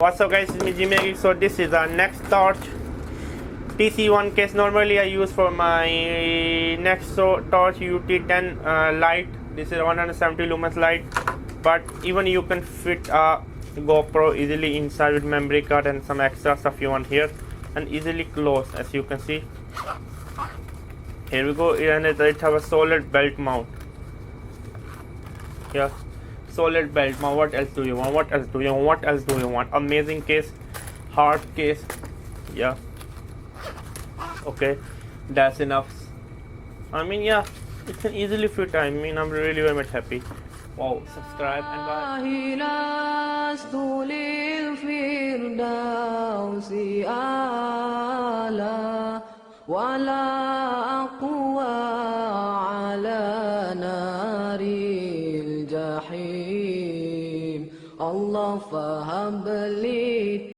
What's up guys, it's me Geek. So this is our next torch TC1 case. Normally I use for my next torch UT10 light. This is 170 lumens light, but even you can fit a GoPro easily inside with memory card and some extra stuff you want here, and easily close. As you can see, here we go, and it have a solid belt mount. Yeah, solid belt mount. What else do you want? What else do you want? What else do you want? Amazing case, hard case. Yeah, okay, that's enough. I mean, yeah, it can easily fit. I mean, I'm really very much happy. Wow, subscribe and bye.